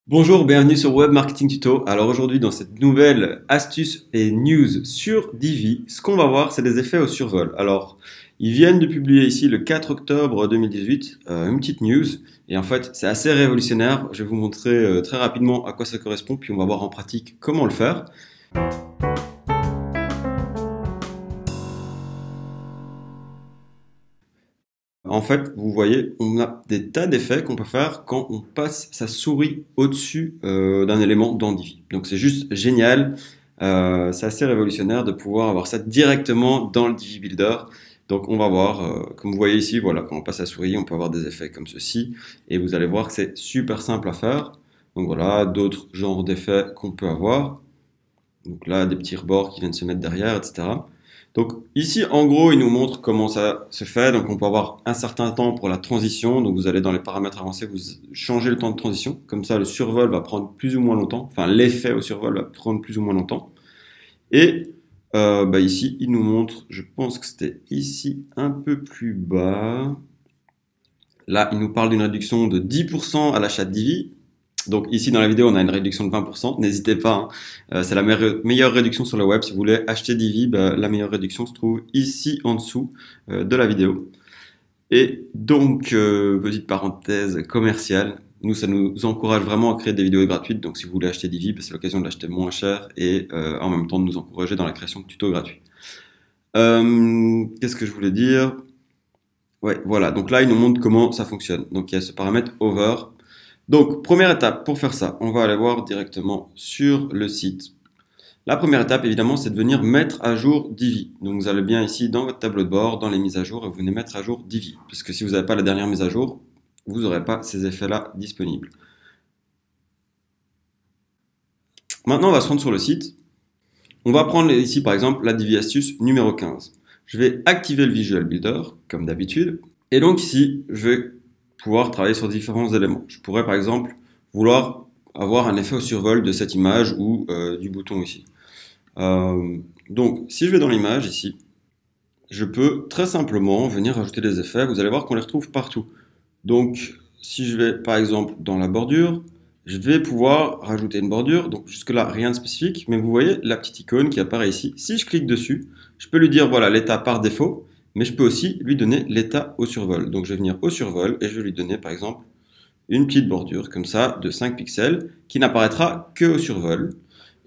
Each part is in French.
Bonjour, bienvenue sur Web Marketing Tuto. Alors aujourd'hui, dans cette nouvelle astuce et news sur Divi, ce qu'on va voir, c'est les effets au survol. Alors, ils viennent de publier ici le 4 octobre 2018 une petite news. Et en fait, c'est assez révolutionnaire. Je vais vous montrer très rapidement à quoi ça correspond, puis on va voir en pratique comment le faire. En fait, vous voyez, on a des tas d'effets qu'on peut faire quand on passe sa souris au-dessus d'un élément dans Divi. Donc c'est juste génial, c'est assez révolutionnaire de pouvoir avoir ça directement dans le Divi Builder. Donc on va voir, comme vous voyez ici, voilà, quand on passe la souris, on peut avoir des effets comme ceci, et vous allez voir que c'est super simple à faire. Donc voilà, d'autres genres d'effets qu'on peut avoir. Donc là, des petits rebords qui viennent se mettre derrière, etc. Donc ici, en gros, il nous montre comment ça se fait. Donc on peut avoir un certain temps pour la transition. Donc vous allez dans les paramètres avancés, vous changez le temps de transition. Comme ça, le survol va prendre plus ou moins longtemps. Enfin, l'effet au survol va prendre plus ou moins longtemps. Et ici, il nous montre, je pense que c'était ici un peu plus bas. Là, il nous parle d'une réduction de 10% à l'achat de Divi. Donc ici dans la vidéo, on a une réduction de 20%. N'hésitez pas, hein. C'est la meilleure réduction sur le web. Si vous voulez acheter Divi, la meilleure réduction se trouve ici en dessous de la vidéo. Et donc, petite parenthèse commerciale, nous, ça nous encourage vraiment à créer des vidéos gratuites. Donc si vous voulez acheter Divi, c'est l'occasion de l'acheter moins cher et en même temps de nous encourager dans la création de tutos gratuits. Qu'est-ce que je voulais dire? Ouais, voilà. Donc là, il nous montre comment ça fonctionne. Donc il y a ce paramètre over. Donc, première étape pour faire ça, on va aller voir directement sur le site. La première étape, évidemment, c'est de venir mettre à jour Divi. Donc, vous allez bien ici dans votre tableau de bord, dans les mises à jour, et vous venez mettre à jour Divi. Parce que si vous n'avez pas la dernière mise à jour, vous n'aurez pas ces effets-là disponibles. Maintenant, on va se rendre sur le site. On va prendre ici, par exemple, la Divi astuce numéro 15. Je vais activer le Visual Builder, comme d'habitude. Et donc ici, je vais pouvoir travailler sur différents éléments. Je pourrais par exemple vouloir avoir un effet au survol de cette image ou du bouton ici. Donc si je vais dans l'image ici, je peux très simplement venir rajouter des effets. Vous allez voir qu'on les retrouve partout. Donc si je vais par exemple dans la bordure, je vais pouvoir rajouter une bordure. Donc jusque là rien de spécifique, mais vous voyez la petite icône qui apparaît ici. Si je clique dessus, je peux lui dire voilà l'état par défaut. Mais je peux aussi lui donner l'état au survol. Donc je vais venir au survol et je vais lui donner par exemple une petite bordure comme ça de 5 pixels qui n'apparaîtra que au survol.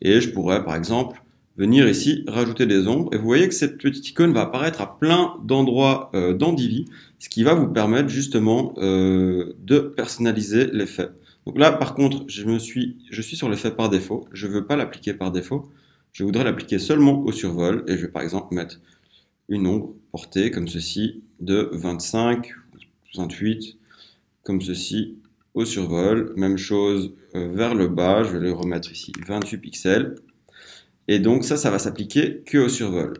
Et je pourrais par exemple venir ici rajouter des ombres. Et vous voyez que cette petite icône va apparaître à plein d'endroits dans Divi, ce qui va vous permettre justement de personnaliser l'effet. Donc là par contre je suis sur l'effet par défaut. Je ne veux pas l'appliquer par défaut. Je voudrais l'appliquer seulement au survol. Et je vais par exemple mettre une ombre portée comme ceci de 25, 28, comme ceci au survol. Même chose vers le bas, je vais le remettre ici 28 pixels. Et donc ça va s'appliquer que au survol.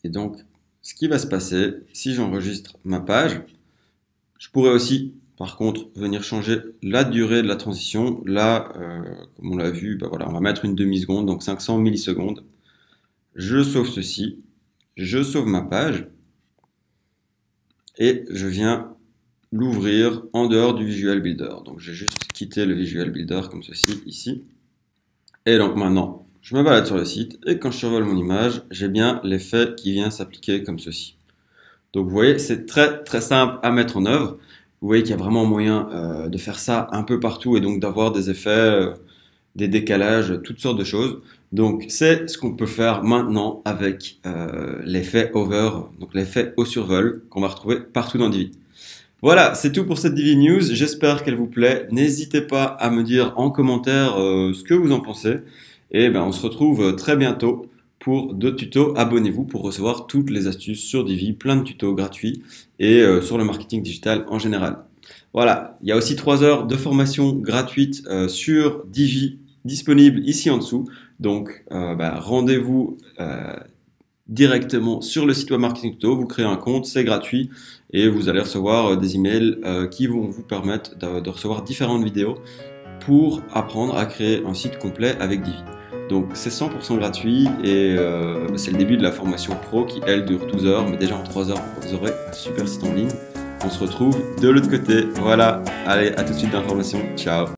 Et donc ce qui va se passer, si j'enregistre ma page, je pourrais aussi par contre venir changer la durée de la transition. Là, comme on l'a vu, voilà, on va mettre une demi-seconde, donc 500 millisecondes. Je sauve ceci. Je sauve ma page et je viens l'ouvrir en dehors du Visual Builder. Donc j'ai juste quitté le Visual Builder comme ceci ici. Et donc maintenant, je me balade sur le site et quand je survole mon image, j'ai bien l'effet qui vient s'appliquer comme ceci. Donc vous voyez, c'est très très simple à mettre en œuvre. Vous voyez qu'il y a vraiment moyen de faire ça un peu partout et donc d'avoir des effets, des décalages, toutes sortes de choses. Donc c'est ce qu'on peut faire maintenant avec l'effet over, donc l'effet au survol qu'on va retrouver partout dans Divi. Voilà, c'est tout pour cette Divi News, j'espère qu'elle vous plaît. N'hésitez pas à me dire en commentaire ce que vous en pensez. Et on se retrouve très bientôt pour d'autres tutos. Abonnez-vous pour recevoir toutes les astuces sur Divi, plein de tutos gratuits et sur le marketing digital en général. Voilà, il y a aussi 3 heures de formation gratuite sur Divi disponible ici en dessous. Donc, rendez-vous directement sur le site Web Marketing Tuto, vous créez un compte, c'est gratuit et vous allez recevoir des emails qui vont vous permettre de recevoir différentes vidéos pour apprendre à créer un site complet avec Divi. Donc, c'est 100% gratuit et c'est le début de la formation pro qui, elle, dure 12 heures, mais déjà en 3 heures, vous aurez un super site en ligne. On se retrouve de l'autre côté. Voilà, allez, à tout de suite d'informations. Ciao.